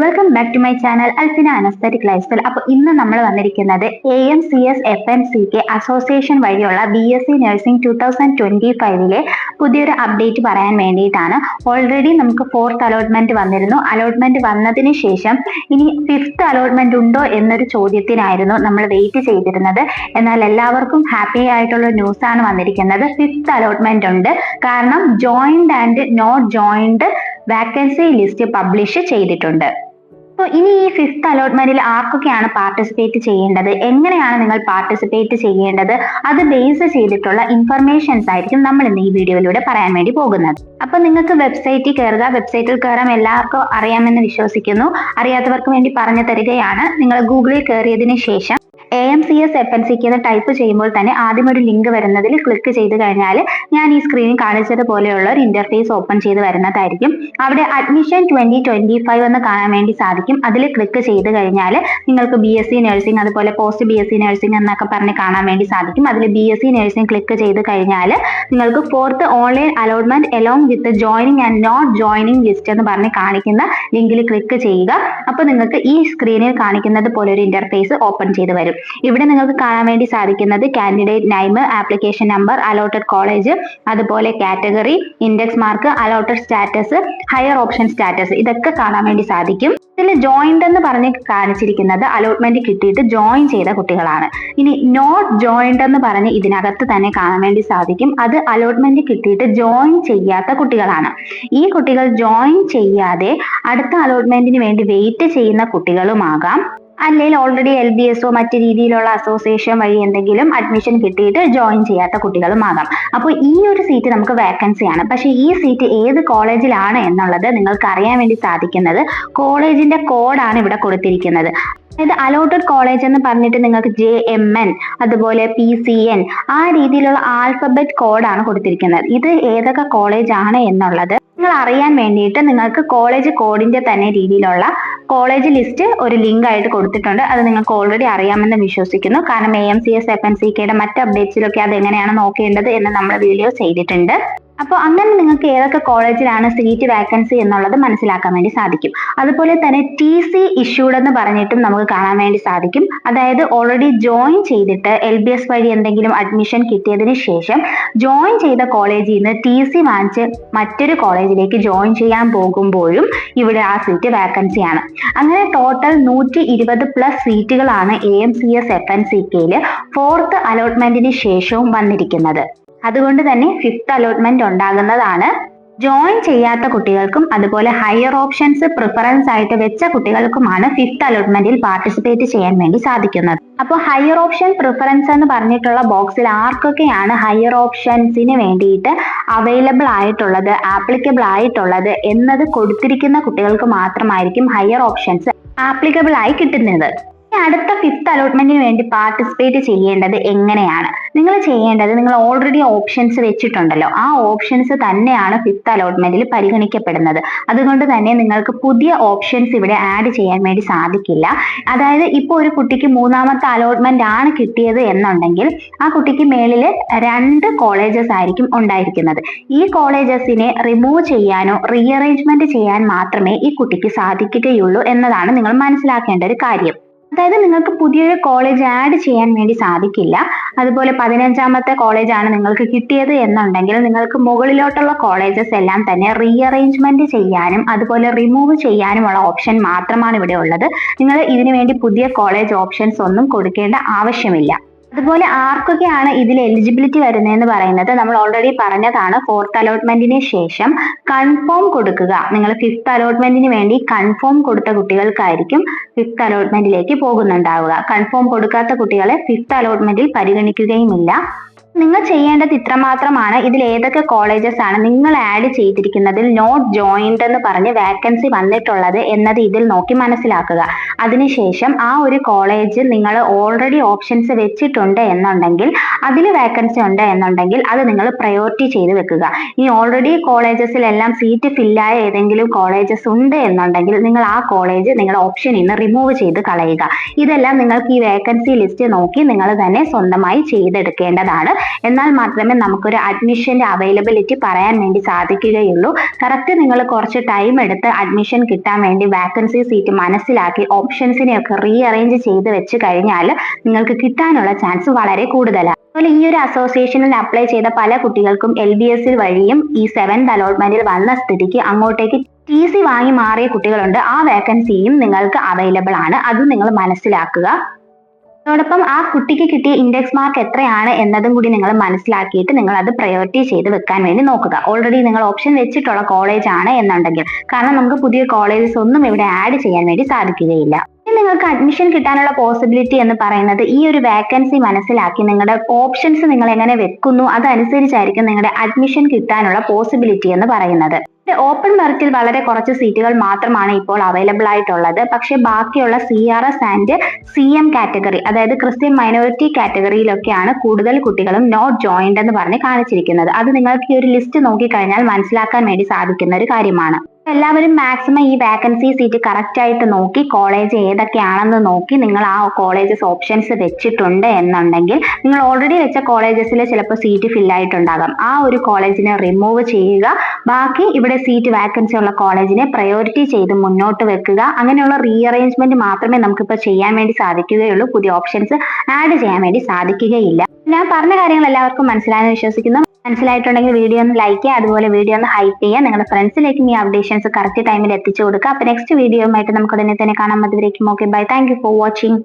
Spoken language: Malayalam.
Welcome back to my channel Alfina an aesthetic lifestyle. അപ്പോൾ ഇന്ന് നമ്മൾ വന്നിരിക്കുന്നത് AMCS FNCK അസോസിയേഷൻ വഴിയുള്ള BSc നഴ്സിംഗ് 2025 പുതിയൊരു അപ്ഡേറ്റ് പറയാൻ വേണ്ടിയിട്ടാണ്. ഓൾറെഡി നമുക്ക് 4th അലോട്ട്മെന്റ് വന്നിരുന്നു. അലോട്ട്മെന്റ് വന്നതിന് ശേഷം ഇനി 5th അലോട്ട്മെന്റ് ഉണ്ടോ എന്നൊരു ചോദ്യത്തിനായിരുന്നു നമ്മൾ വെയിറ്റ് ചെയ്തിരുന്നത്. എന്നാൽ എല്ലാവർക്കും ഹാപ്പി ആയിട്ടുള്ള ന്യൂസ് ആണ് വന്നിരിക്കുന്നത്. 5th അലോട്ട്മെന്റ് ഉണ്ട്. കാരണം joined and not joined vacancy list publish ചെയ്തിട്ടുണ്ട്. അപ്പോൾ ഇനി ഈ 5th അലോട്ട്മെന്റിൽ ആർക്കൊക്കെയാണ് പാർട്ടിസിപ്പേറ്റ് ചെയ്യേണ്ടത്, എങ്ങനെയാണ് നിങ്ങൾ പാർട്ടിസിപ്പേറ്റ് ചെയ്യേണ്ടത്, അത് ബേസ് ചെയ്തിട്ടുള്ള ഇൻഫർമേഷൻസ് ആയിരിക്കും നമ്മൾ ഇന്ന് ഈ വീഡിയോയിലൂടെ പറയാൻ വേണ്ടി പോകുന്നത്. അപ്പൊ നിങ്ങൾക്ക് വെബ്സൈറ്റിൽ കയറുക. വെബ്സൈറ്റിൽ കയറാൻ എല്ലാവർക്കും അറിയാമെന്ന് വിശ്വസിക്കുന്നു. അറിയാത്തവർക്ക് വേണ്ടി പറഞ്ഞു തരികയാണ്. നിങ്ങൾ ഗൂഗിളിൽ കയറിയതിനു ശേഷം AMCS FNCK എന്ന് ടൈപ്പ് ചെയ്യുമ്പോൾ തന്നെ ആദ്യം ഒരു ലിങ്ക് വരുന്നതിൽ ക്ലിക്ക് ചെയ്ത് കഴിഞ്ഞാൽ ഞാൻ ഈ സ്ക്രീനിൽ കാണിച്ചതുപോലെയുള്ള ഒരു ഇന്റർഫേസ് ഓപ്പൺ ചെയ്ത് വരുന്നതായിരിക്കും. അവിടെ അഡ്മിഷൻ 2025 എന്ന് കാണാൻ വേണ്ടി സാധിക്കും. അതിൽ ക്ലിക്ക് ചെയ്ത് കഴിഞ്ഞാൽ നിങ്ങൾക്ക് BSc നഴ്സിംഗ് അതുപോലെ പോസ്റ്റ് BSc നഴ്സിംഗ് എന്നൊക്കെ പറഞ്ഞ് കാണാൻ വേണ്ടി സാധിക്കും. അതിൽ BSc നഴ്സിംഗ് ക്ലിക്ക് ചെയ്ത് കഴിഞ്ഞാൽ നിങ്ങൾക്ക് 4th online allotment along with joining and not joining list എന്ന് പറഞ്ഞ് കാണിക്കുന്ന ലിങ്കിൽ ക്ലിക്ക് ചെയ്യുക. അപ്പോൾ നിങ്ങൾക്ക് ഈ സ്ക്രീനിൽ കാണിക്കുന്നത് പോലെ ഒരു ഇന്റർഫേസ് ഓപ്പൺ ചെയ്ത് വരും. ഇവിടെ നിങ്ങൾക്ക് കാണാൻ വേണ്ടി സാധിക്കുന്നത് candidate name, application number, allotted college, അതുപോലെ category, index mark, allotted status, higher option status, ഇതൊക്കെ കാണാൻ വേണ്ടി സാധിക്കും. ഇതിൽ ജോയിൻഡ് എന്ന് പറഞ്ഞ് കാണിച്ചിരിക്കുന്നത് അലോട്ട്മെന്റ് കിട്ടിയിട്ട് ജോയിൻ ചെയ്ത കുട്ടികളാണ്. ഇനി നോട്ട് ജോയിൻഡ് എന്ന് പറഞ്ഞ് ഇതിനകത്ത് തന്നെ കാണാൻ വേണ്ടി സാധിക്കും. അത് അലോട്ട്മെന്റ് കിട്ടിയിട്ട് ജോയിൻ ചെയ്യാത്ത കുട്ടികളാണ്. ഈ കുട്ടികൾ ജോയിൻ ചെയ്യാതെ അടുത്ത അലോട്ട്മെന്റിന് വേണ്ടി വെയിറ്റ് ചെയ്യുന്ന കുട്ടികളുമാകാം, അല്ലെങ്കിൽ ഓൾറെഡി LBSO മറ്റു രീതിയിലുള്ള അസോസിയേഷൻ വഴി എന്തെങ്കിലും അഡ്മിഷൻ കിട്ടിയിട്ട് ജോയിൻ ചെയ്യാത്ത കുട്ടികളുമാകാം. അപ്പോൾ ഈ ഒരു സീറ്റ് നമുക്ക് വേക്കൻസിയാണ്. പക്ഷെ ഈ സീറ്റ് ഏത് കോളേജിലാണ് എന്നുള്ളത് നിങ്ങൾക്ക് അറിയാൻ വേണ്ടി സാധിക്കുന്നത് കോളേജിന്റെ കോഡാണ് ഇവിടെ കൊടുത്തിരിക്കുന്നത്. അതായത് അലോട്ടഡ് കോളേജ് എന്ന് പറഞ്ഞിട്ട് നിങ്ങൾക്ക് JMN അതുപോലെ PCN ആ രീതിയിലുള്ള ആൽഫബറ്റ് കോഡാണ് കൊടുത്തിരിക്കുന്നത്. ഇത് ഏതൊക്കെ കോളേജ് ആണ് എന്നുള്ളത് നിങ്ങൾ അറിയാൻ വേണ്ടിയിട്ട് നിങ്ങൾക്ക് കോളേജ് കോഡിന്റെ തന്നെ രീതിയിലുള്ള കോളേജ് ലിസ്റ്റ് ഒരു ലിങ്ക് ആയിട്ട് കൊടുത്തിട്ടുണ്ട്. അത് നിങ്ങൾക്ക് ഓൾറെഡി അറിയാമെന്ന് വിശ്വസിക്കുന്നു. കാരണം AMCS FNCKയുടെ മറ്റ് അപ്ഡേറ്റ്സിലൊക്കെ അത് എങ്ങനെയാണ് നോക്കേണ്ടത് എന്ന് നമ്മൾ വീഡിയോ ചെയ്തിട്ടുണ്ട്. അപ്പോൾ അങ്ങനെ നിങ്ങൾക്ക് ഏതൊക്കെ കോളേജിലാണ് സീറ്റ് വാക്കൻസി എന്നുള്ളത് മനസ്സിലാക്കാൻ വേണ്ടി സാധിക്കും. അതുപോലെ തന്നെ TC ഇഷ്യൂഡ് എന്ന് പറഞ്ഞിട്ടും നമുക്ക് കാണാൻ വേണ്ടി സാധിക്കും. അതായത് ഓൾറെഡി ജോയിൻ ചെയ്തിട്ട് LBS വഴി എന്തെങ്കിലും അഡ്മിഷൻ കിട്ടിയതിന് ശേഷം ജോയിൻ ചെയ്ത കോളേജിൽ നിന്ന് TC വാങ്ങിച്ച് മറ്റൊരു കോളേജിലേക്ക് ജോയിൻ ചെയ്യാൻ പോകുമ്പോഴും ഇവിടെ ആ സീറ്റ് വാക്കൻസിയാണ്. അങ്ങനെ ടോട്ടൽ 120+ സീറ്റുകളാണ് AMCS FNCKയിൽ 4th അലോട്ട്മെന്റിന് ശേഷവും വന്നിരിക്കുന്നത്. അതുകൊണ്ട് തന്നെ 5th അലോട്ട്മെന്റ് ഉണ്ടാകുന്നതാണ്. ജോയിൻ ചെയ്യാത്ത കുട്ടികൾക്കും അതുപോലെ ഹയർ ഓപ്ഷൻസ് പ്രിഫറൻസ് ആയിട്ട് വെച്ച കുട്ടികൾക്കുമാണ് 5th അലോട്ട്മെന്റിൽ പാർട്ടിസിപ്പേറ്റ് ചെയ്യാൻ വേണ്ടി സാധിക്കുന്നത്. അപ്പോൾ ഹയർ ഓപ്ഷൻ പ്രിഫറൻസ് എന്ന് പറഞ്ഞിട്ടുള്ള ബോക്സിൽ ആർക്കൊക്കെയാണ് ഹയർ ഓപ്ഷൻസിന് വേണ്ടിയിട്ട് അവൈലബിൾ ആയിട്ടുള്ളത്, ആപ്ലിക്കബിൾ ആയിട്ടുള്ളത് എന്നത് കൊടുത്തിരിക്കുന്ന കുട്ടികൾക്ക് മാത്രമായിരിക്കും ഹയർ ഓപ്ഷൻസ് ആപ്ലിക്കബിൾ ആയി കിട്ടുന്നത്. അടുത്ത 5th അലോട്ട്മെന്റിന് വേണ്ടി പാർട്ടിസിപ്പേറ്റ് ചെയ്യേണ്ടത് എങ്ങനെയാണ്? നിങ്ങൾ ചെയ്യേണ്ടത്, നിങ്ങൾ ഓൾറെഡി ഓപ്ഷൻസ് വെച്ചിട്ടുണ്ടല്ലോ, ആ ഓപ്ഷൻസ് തന്നെയാണ് 5th അലോട്ട്മെന്റിൽ പരിഗണിക്കപ്പെടുന്നത്. അതുകൊണ്ട് തന്നെ നിങ്ങൾക്ക് പുതിയ ഓപ്ഷൻസ് ഇവിടെ ആഡ് ചെയ്യാൻ വേണ്ടി സാധിക്കില്ല. അതായത് ഇപ്പോൾ ഒരു കുട്ടിക്ക് 3ാമത്തെ അലോട്ട്മെന്റ് ആണ് കിട്ടിയത് എന്നുണ്ടെങ്കിൽ ആ കുട്ടിക്ക് മേളിൽ 2 കോളേജസ് ആയിരിക്കും ഉണ്ടായിരിക്കുന്നത്. ഈ കോളേജസിനെ റിമൂവ് ചെയ്യാനോ റീഅറേഞ്ച്മെന്റ് ചെയ്യാൻ മാത്രമേ ഈ കുട്ടിക്ക് സാധിക്കുകയുള്ളൂ എന്നതാണ് നിങ്ങൾ മനസ്സിലാക്കേണ്ട ഒരു കാര്യം. അതായത് നിങ്ങൾക്ക് പുതിയൊരു കോളേജ് ആഡ് ചെയ്യാൻ വേണ്ടി സാധിക്കില്ല. അതുപോലെ 15ാമത്തെ കോളേജാണ് നിങ്ങൾക്ക് കിട്ടിയത് എന്നുണ്ടെങ്കിൽ നിങ്ങൾക്ക് മുകളിലോട്ടുള്ള കോളേജസ് എല്ലാം തന്നെ റീഅറേഞ്ച്മെന്റ് ചെയ്യാനും അതുപോലെ റിമൂവ് ചെയ്യാനുമുള്ള ഓപ്ഷൻ മാത്രമാണ് ഇവിടെ ഉള്ളത്. നിങ്ങൾ ഇതിനു വേണ്ടി പുതിയ കോളേജ് ഓപ്ഷൻസ് ഒന്നും കൊടുക്കേണ്ട ആവശ്യമില്ല. അതുപോലെ ആർക്കൊക്കെയാണ് ഇതിൽ എലിജിബിലിറ്റി വരുന്നതെന്ന് പറയുന്നത് നമ്മൾ ഓൾറെഡി പറഞ്ഞതാണ്. 4th അലോട്ട്മെന്റിന് ശേഷം കൺഫേം കൊടുക്കുക. നിങ്ങൾ 5th അലോട്ട്മെന്റിന് വേണ്ടി കൺഫേം കൊടുത്ത കുട്ടികൾക്കായിരിക്കും 5th അലോട്ട്മെന്റിലേക്ക് പോകുന്നുണ്ടാവുക. കൺഫേം കൊടുക്കാത്ത കുട്ടികളെ 5th അലോട്ട്മെന്റിൽ പരിഗണിക്കുകയുമില്ല. നിങ്ങൾ ചെയ്യേണ്ടത് ഇത്രമാത്രമാണ്. ഇതിൽ ഏതൊക്കെ കോളേജസ് ആണ് നിങ്ങൾ ആഡ് ചെയ്തിരിക്കുന്നതിൽ നോട്ട് ജോയിൻഡ് എന്ന് പറഞ്ഞ് വാക്കൻസി വന്നിട്ടുള്ളത് എന്നത് ഇതിൽ നോക്കി മനസ്സിലാക്കുക. അതിനുശേഷം ആ ഒരു കോളേജ് നിങ്ങൾ ഓൾറെഡി ഓപ്ഷൻസ് വെച്ചിട്ടുണ്ട് എന്നുണ്ടെങ്കിൽ, അതിൽ വാക്കൻസി ഉണ്ട് എന്നുണ്ടെങ്കിൽ അത് നിങ്ങൾ പ്രയോറിറ്റി ചെയ്ത് വെക്കുക. ഇനി ഓൾറെഡി കോളേജസിലെല്ലാം സീറ്റ് ഫില്ലായ ഏതെങ്കിലും കോളേജസ് ഉണ്ട് എന്നുണ്ടെങ്കിൽ നിങ്ങൾ ആ കോളേജ് നിങ്ങളുടെ ഓപ്ഷനിൽ നിന്ന് റിമൂവ് ചെയ്ത് കളയുക. ഇതെല്ലാം നിങ്ങൾക്ക് ഈ വേക്കൻസി ലിസ്റ്റ് നോക്കി നിങ്ങൾ തന്നെ സ്വന്തമായി ചെയ്തെടുക്കേണ്ടതാണ്. എന്നാൽ മാത്രമേ നമുക്കൊരു അഡ്മിഷന്റെ അവൈലബിലിറ്റി പറയാൻ വേണ്ടി സാധിക്കുകയുള്ളൂ. കറക്റ്റ് നിങ്ങൾ കുറച്ച് ടൈം എടുത്ത് അഡ്മിഷൻ കിട്ടാൻ വേണ്ടി വാക്കൻസി സീറ്റ് മനസ്സിലാക്കി ഓപ്ഷൻസിനെയൊക്കെ റീഅറേഞ്ച് ചെയ്ത് വെച്ച് കഴിഞ്ഞാൽ നിങ്ങൾക്ക് കിട്ടാനുള്ള ചാൻസ് വളരെ കൂടുതലാണ്. അതുപോലെ ഈ ഒരു അസോസിയേഷനിൽ അപ്ലൈ ചെയ്ത പല കുട്ടികൾക്കും LBS വഴിയും ഈ 7th അലോട്ട്മെന്റിൽ വന്ന സ്ഥിതിക്ക് അങ്ങോട്ടേക്ക് TC വാങ്ങി മാറിയ കുട്ടികളുണ്ട്. ആ വേക്കൻസിയും നിങ്ങൾക്ക് അവൈലബിൾ ആണ്. അത് നിങ്ങൾ മനസ്സിലാക്കുക. അതോടൊപ്പം ആ കുട്ടിക്ക് കിട്ടിയ ഇൻഡെക്സ് മാർക്ക് എത്രയാണ് എന്നതും കൂടി നിങ്ങൾ മനസ്സിലാക്കിയിട്ട് നിങ്ങൾ അത് പ്രയോറിറ്റി ചെയ്ത് വെക്കാൻ വേണ്ടി നോക്കുക. ഓൾറെഡി നിങ്ങൾ ഓപ്ഷൻ വെച്ചിട്ടുള്ള കോളേജ് ആണ് എന്നുണ്ടെങ്കിൽ, കാരണം നമുക്ക് പുതിയ കോളേജസ് ഒന്നും ഇവിടെ ആഡ് ചെയ്യാൻ വേണ്ടി സാധിക്കുകയില്ല. നിങ്ങൾക്ക് അഡ്മിഷൻ കിട്ടാനുള്ള പോസിബിലിറ്റി എന്ന് പറയുന്നത് ഈ ഒരു വേക്കൻസി മനസ്സിലാക്കി നിങ്ങളുടെ ഓപ്ഷൻസ് നിങ്ങൾ എങ്ങനെ വെക്കുന്നു അതനുസരിച്ചായിരിക്കും നിങ്ങളുടെ അഡ്മിഷൻ കിട്ടാനുള്ള പോസിബിലിറ്റി എന്ന് പറയുന്നത്. ഓപ്പൺ മെറിറ്റിൽ വളരെ കുറച്ച് സീറ്റുകൾ മാത്രമാണ് ഇപ്പോൾ അവൈലബിൾ ആയിട്ടുള്ളത്. പക്ഷെ ബാക്കിയുള്ള CRS ആൻഡ് CM കാറ്റഗറി, അതായത് ക്രിസ്ത്യൻ മൈനോറിറ്റി കാറ്റഗറിയിലൊക്കെയാണ് കൂടുതൽ കുട്ടികളും നോട്ട് ജോയിൻഡ് എന്ന് പറഞ്ഞ് കാണിച്ചിരിക്കുന്നത്. അത് നിങ്ങൾക്ക് ഈ ഒരു ലിസ്റ്റ് നോക്കിക്കഴിഞ്ഞാൽ മനസ്സിലാക്കാൻ വേണ്ടി സാധിക്കുന്ന ഒരു കാര്യമാണ്. എല്ലാവരും മാക്സിമം ഈ വാക്കൻസി സീറ്റ് കറക്റ്റ് ആയിട്ട് നോക്കി കോളേജ് ഏതൊക്കെയാണെന്ന് നോക്കി നിങ്ങൾ ആ കോളേജസ് ഓപ്ഷൻസ് വെച്ചിട്ടുണ്ട് എന്നുണ്ടെങ്കിൽ, നിങ്ങൾ ഓൾറെഡി വെച്ച കോളേജസിൽ ചിലപ്പോൾ സീറ്റ് ഫില്ലായിട്ടുണ്ടാകാം. ആ ഒരു കോളേജിനെ റിമൂവ് ചെയ്യുക. ബാക്കി ഇവിടെ സീറ്റ് വാക്കൻസി ഉള്ള കോളേജിനെ പ്രയോറിറ്റി ചെയ്ത് മുന്നോട്ട് വെക്കുക. അങ്ങനെയുള്ള റീഅറേഞ്ച്മെന്റ് മാത്രമേ നമുക്കിപ്പോൾ ചെയ്യാൻ വേണ്ടി സാധിക്കുകയുള്ളൂ. പുതിയ ഓപ്ഷൻസ് ആഡ് ചെയ്യാൻ വേണ്ടി സാധിക്കുകയില്ല. ഞാൻ പറഞ്ഞ കാര്യങ്ങൾ എല്ലാവർക്കും മനസ്സിലായെന്ന് വിശ്വസിക്കുന്നു. മനസ്സിലായിട്ടുണ്ടെങ്കിൽ വീഡിയോ ഒന്ന് ലൈക്ക് ചെയ്യുക, അതുപോലെ വീഡിയോ ഒന്ന് ഹൈപ്പ് ചെയ്യുക, നിങ്ങളുടെ ഫ്രണ്ട്സിലേക്കും ഈ അപ്ഡേഷൻസ് കറക്റ്റ് ടൈമിൽ എത്തിച്ചു കൊടുക്കുക. അപ്പോൾ നെക്സ്റ്റ് വീഡിയോയുമായിട്ട് നമുക്ക് ഉടനെ തന്നെ കാണാം. അതുവരേക്കും okay bye. Thank you for watching.